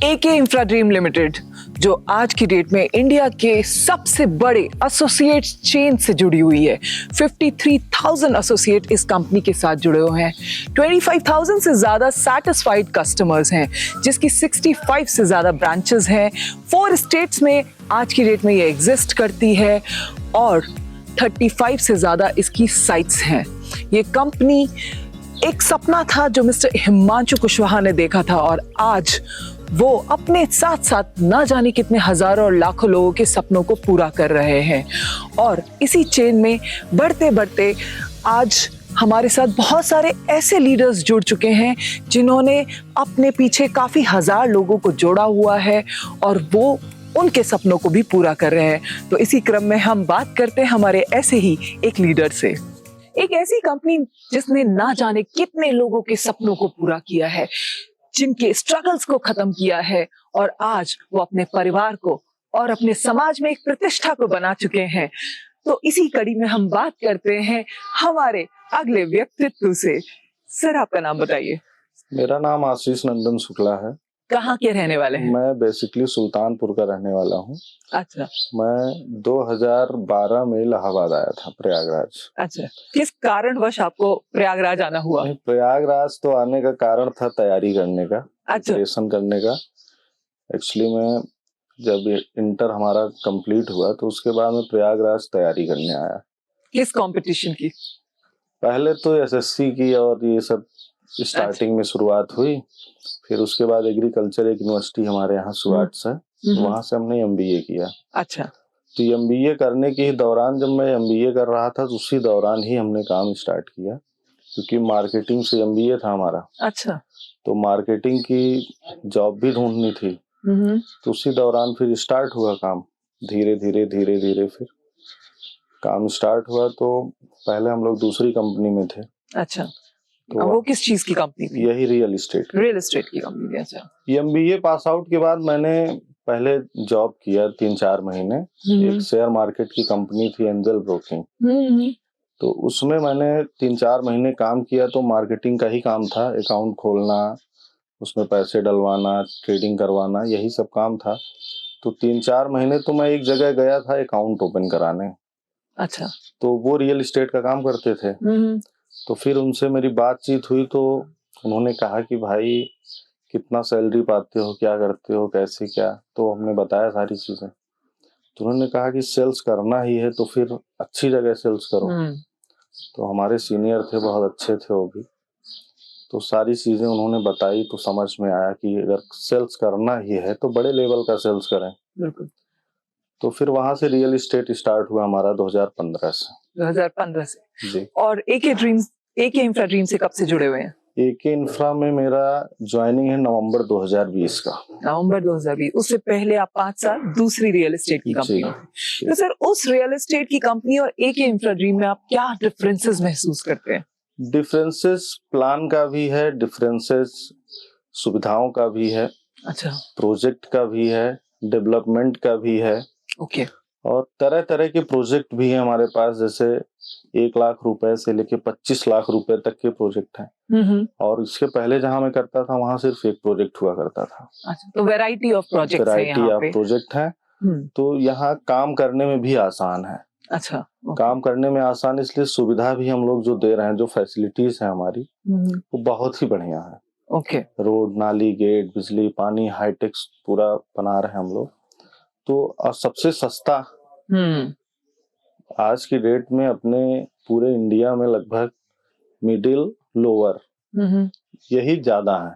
एके infra dream limited, जो आज की डेट में इंडिया के सबसे बड़े एसोसिएट चेन से जुड़ी हुई है। 53,000 एसोसिएट इस कंपनी के साथ जुड़े हुए हैं। 25,000 से ज्यादा सेटिस्फाइड कस्टमर्स हैं, जिसकी 65 से ज्यादा ब्रांचेस हैं। 4 स्टेट्स में आज की डेट में ये एग्जिस्ट करती है और 35 से ज्यादा इसकी साइट्स हैं। ये कंपनी एक सपना था जो मिस्टर हिमांशु कुशवाहा ने देखा था और आज वो अपने साथ साथ ना जाने कितने हजारों और लाखों लोगों के सपनों को पूरा कर रहे हैं। और इसी चेन में बढ़ते बढ़ते आज हमारे साथ बहुत सारे ऐसे लीडर्स जुड़ चुके हैं जिन्होंने अपने पीछे काफी हजार लोगों को जोड़ा हुआ है और वो उनके सपनों को भी पूरा कर रहे हैं। तो इसी क्रम में हम बात करते हैं हमारे ऐसे ही एक लीडर से, एक ऐसी कंपनी जिसने ना जाने कितने लोगों के सपनों को पूरा किया है, जिनके स्ट्रगल्स को खत्म किया है और आज वो अपने परिवार को और अपने समाज में एक प्रतिष्ठा को बना चुके हैं। तो इसी कड़ी में हम बात करते हैं हमारे अगले व्यक्तित्व से। सर, आपका नाम बताइए। मेरा नाम आशीष नंदन शुक्ला है। कहाँ के रहने वाले हैं? मैं बेसिकली सुल्तानपुर का रहने वाला हूँ। अच्छा। मैं 2012 में इलाहाबाद आया था, प्रयागराज। अच्छा, किस कारणवश आपको प्रयागराज आना हुआ? प्रयागराज तो आने का कारण था तैयारी करने का, प्रिपरेशन करने का। एक्चुअली मैं जब इंटर हमारा कंप्लीट हुआ तो उसके बाद मैं प्रयागराज तैयारी करने आया। किस कंपटीशन की? पहले तो एसएससी की और ये सब स्टार्टिंग में शुरुआत हुई। फिर उसके बाद एग्रीकल्चर एक यूनिवर्सिटी हमारे यहाँ सुराट से, वहां से हमने एमबीए किया। अच्छा। तो एमबीए करने के ही दौरान, जब मैं एमबीए कर रहा था तो उसी दौरान ही हमने काम स्टार्ट किया, क्योंकि मार्केटिंग से एमबीए था हमारा। अच्छा। तो मार्केटिंग की जॉब भी ढूंढनी थी। तो उसी दौरान फिर स्टार्ट हुआ काम। धीरे धीरे फिर काम स्टार्ट हुआ। तो पहले हम लोग दूसरी कंपनी में थे। अच्छा। तो वो किस चीज की कंपनी थी? यही रियल एस्टेट की कंपनी थी। अच्छा। एमबीए पास आउट के बाद मैंने पहले जॉब किया 3-4 महीने। एक शेयर मार्केट की कंपनी थी, एंजल ब्रोकिंग। तो उसमें मैंने 3-4 महीने काम किया। तो मार्केटिंग का ही काम था, अकाउंट खोलना, उसमें पैसे डलवाना, ट्रेडिंग करवाना, यही सब काम था। तो 3-4 महीने तो मैं एक जगह गया था अकाउंट ओपन कराने। अच्छा। तो वो रियल एस्टेट का काम करते थे। तो फिर उनसे मेरी बातचीत हुई तो उन्होंने कहा कि भाई कितना सैलरी पाते हो, क्या करते हो, कैसे क्या। तो हमने बताया सारी चीजें। तो उन्होंने कहा कि सेल्स करना ही है तो फिर अच्छी जगह सेल्स करो। तो हमारे सीनियर थे, बहुत अच्छे थे वो भी। तो सारी चीजें उन्होंने बताई तो समझ में आया कि अगर सेल्स करना ही है तो बड़े लेवल का सेल्स करें। बिल्कुल। तो फिर वहां से रियल एस्टेट स्टार्ट हुआ हमारा 2015 से। 2015 से जी। और एके इंफ्रा ड्रीम से कब से जुड़े हुए हैं? एके इंफ्रा में मेरा ज्वाइनिंग है नवंबर 2020 का। नवंबर 2020। उससे पहले आप 5 साल दूसरी रियल एस्टेट की कंपनी में। तो सर, उस रियल एस्टेट की कंपनी और एके इंफ्रा ड्रीम में आप क्या डिफरेंसेस महसूस करते हैं? डिफरेंसेस प्लान का भी है, डिफरेंसेस सुविधाओं का भी है। अच्छा। प्रोजेक्ट का भी है, डेवलपमेंट का भी है। ओके। और तरह तरह के प्रोजेक्ट भी हैं हमारे पास, जैसे 1 लाख रुपए से लेके 25 लाख रुपए तक के प्रोजेक्ट हैं। और इसके पहले जहां मैं करता था वहां सिर्फ एक प्रोजेक्ट हुआ करता था। अच्छा, तो वैरायटी ऑफ प्रोजेक्ट है। तो यहाँ काम करने में भी आसान है। अच्छा। काम करने में आसान इसलिए सुविधा भी हम लोग जो दे रहे हैं, जो फैसिलिटीज है हमारी, वो बहुत ही बढ़िया है। ओके। रोड, नाली, गेट, बिजली, पानी, हाईटेक पूरा बना रहे हैं हम लोग। तो सबसे सस्ता आज की डेट में अपने पूरे इंडिया में लगभग मिडिल लोअर यही ज्यादा है।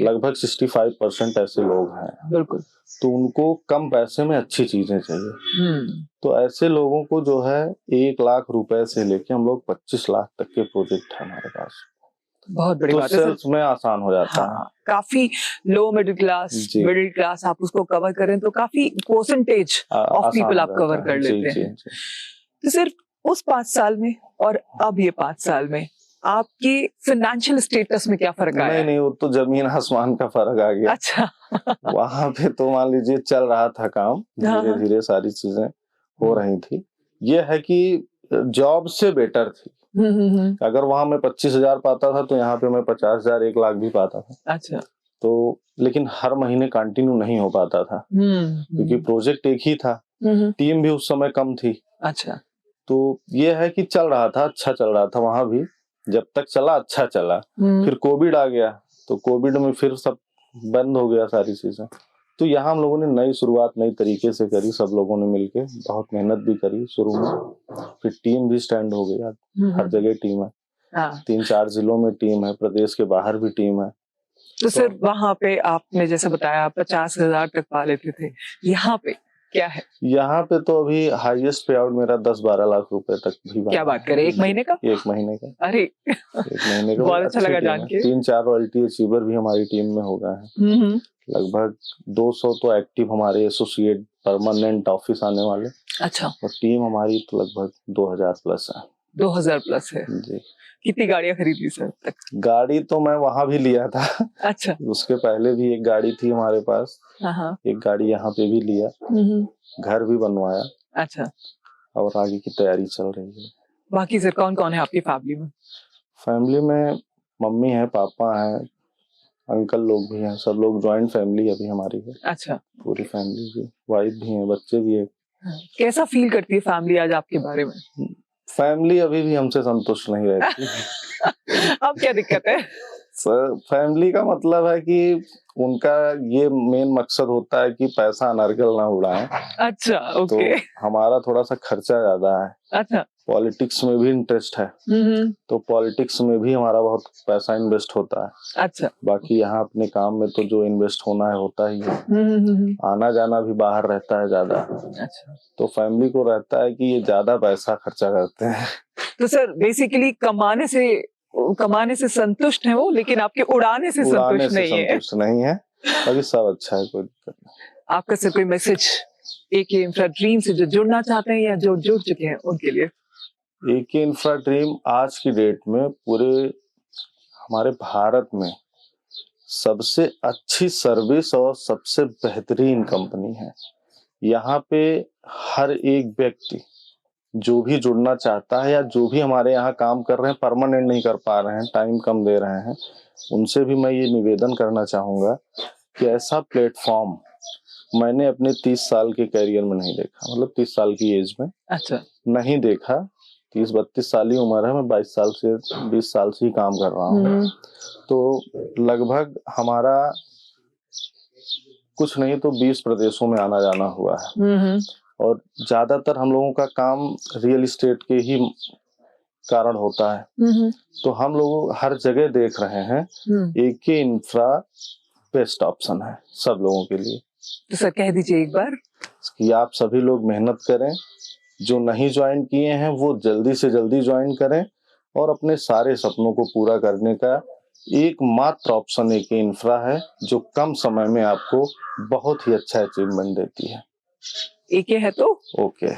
लगभग 65% ऐसे लोग हैं। बिल्कुल। तो उनको कम पैसे में अच्छी चीजें चाहिए। तो ऐसे लोगों को जो है 1 लाख रुपए से लेके हम लोग 25 लाख तक के प्रोजेक्ट है हमारे पास। बहुत बड़ी बात है। सेल्स में आसान हो जाता है। काफी लो मिडिल क्लास आप उसको कवर करें तो काफी परसेंटेज ऑफ पीपल आप कवर कर लेते हैं। तो सिर्फ उस 5 साल में और अब ये 5 साल में आपके फाइनेंशियल स्टेटस में क्या फर्क आया? नहीं, वो तो जमीन आसमान का फर्क आ गया। अच्छा। वहां पे तो मान लीजिए चल रहा था काम, धीरे धीरे सारी चीजें हो रही थी। ये है कि जॉब से बेटर थी। अगर वहां मैं 25,000 पाता था तो यहाँ पे मैं 50,000, 1 लाख भी पाता था। अच्छा। तो लेकिन हर महीने कंटिन्यू नहीं हो पाता था क्योंकि प्रोजेक्ट एक ही था, टीम भी उस समय कम थी। अच्छा। तो ये है कि चल रहा था, अच्छा चल रहा था वहां भी, जब तक चला अच्छा चला। फिर कोविड आ गया, तो कोविड में फिर सब बंद हो गया सारी चीजें। तो यहाँ हम लोगों ने नई शुरुआत नई तरीके से करी, सब लोगों ने मिलके बहुत मेहनत भी करी शुरू में। फिर टीम भी स्टैंड हो गई, हर जगह टीम है। हाँ। 3-4 जिलों में टीम है, प्रदेश के बाहर भी टीम है। तो सर वहां पे आपने जैसे बताया 50,000 तक पा लेते थे, यहाँ पे क्या है? यहाँ पे तो अभी हाईएस्ट पे आउट मेरा 10-12 लाख रुपए तक भी क्या बात करें, एक महीने का? एक महीने का। अरे एक महीने का बहुत अच्छा लगा जान के। 3-4 रॉयल्टी अचीवर भी हमारी टीम में हो गए हैं। लगभग 200 तो एक्टिव हमारे एसोसिएट परमानेंट ऑफिस आने वाले। अच्छा। और टीम हमारी तो लगभग 2000 प्लस है। 2000 प्लस है जी। कितनी गाड़ियां खरीदी सर तक? गाड़ी तो मैं वहां भी लिया था। अच्छा। उसके पहले भी एक गाड़ी थी हमारे पास। हाँ। एक गाड़ी यहाँ पे भी लिया, घर भी बनवाया। अच्छा। और आगे की तैयारी चल रही है। बाकी सर कौन कौन है आपकी फैमिली में? फैमिली में मम्मी है, पापा है, अंकल लोग भी हैं, सब लोग जॉइंट फैमिली अभी हमारी है। अच्छा। पूरी फैमिली भी, वाइफ भी है, बच्चे भी है। कैसा फील करती है फैमिली आज आपके बारे में? फैमिली अभी भी हमसे संतुष्ट नहीं रहती। अब क्या दिक्कत है? सर फैमिली का मतलब है कि उनका ये मेन मकसद होता है कि पैसा अनर्गल ना उड़ाएं। अच्छा, ओके। तो हमारा थोड़ा सा खर्चा ज्यादा है। अच्छा। पॉलिटिक्स में भी इंटरेस्ट है, तो पॉलिटिक्स में भी हमारा बहुत पैसा इन्वेस्ट होता है। अच्छा। बाकी यहाँ अपने काम में तो जो इन्वेस्ट होना है होता ही है। आना जाना भी बाहर रहता है ज्यादा। अच्छा। तो फैमिली को रहता है कि ये ज्यादा पैसा खर्चा करते हैं। तो सर बेसिकली कमाने से संतुष्ट है वो, लेकिन आपके उड़ाने से संतुष्ट नहीं है। अभी सब अच्छा है, कोई दिक्कत नहीं। आपका सर कोई मैसेज एके इंफ्रा ड्रीम से जो जुड़ना चाहते हैं या जो जुड़ चुके हैं उनके लिए? एके इंफ्रा ड्रीम आज की डेट में पूरे हमारे भारत में सबसे अच्छी सर्विस और सबसे बेहतरीन कंपनी है। यहाँ पे हर एक व्यक्ति जो भी जुड़ना चाहता है या जो भी हमारे यहाँ काम कर रहे हैं, परमानेंट नहीं कर पा रहे हैं, टाइम कम दे रहे हैं, उनसे भी मैं ये निवेदन करना चाहूंगा कि ऐसा प्लेटफॉर्म मैंने अपने 30 साल के करियर में नहीं देखा। मतलब 30 साल की एज में अच्छा नहीं देखा। 30-32 साल ही उम्र है, मैं 20 साल से ही काम कर रहा हूँ। तो लगभग हमारा कुछ नहीं तो 20 प्रदेशों में आना जाना हुआ है। और ज्यादातर हम लोगों का काम रियल एस्टेट के ही कारण होता है। तो हम लोग हर जगह देख रहे हैं एके इंफ्रा बेस्ट ऑप्शन है सब लोगों के लिए। तो सर कह दीजिए एक बार कि आप सभी लोग मेहनत करें, जो नहीं ज्वाइन किए हैं वो जल्दी से जल्दी ज्वाइन करें और अपने सारे सपनों को पूरा करने का एकमात्र ऑप्शन एके इंफ्रा है, जो कम समय में आपको बहुत ही अच्छा अचीवमेंट देती है। एके है तो ओके।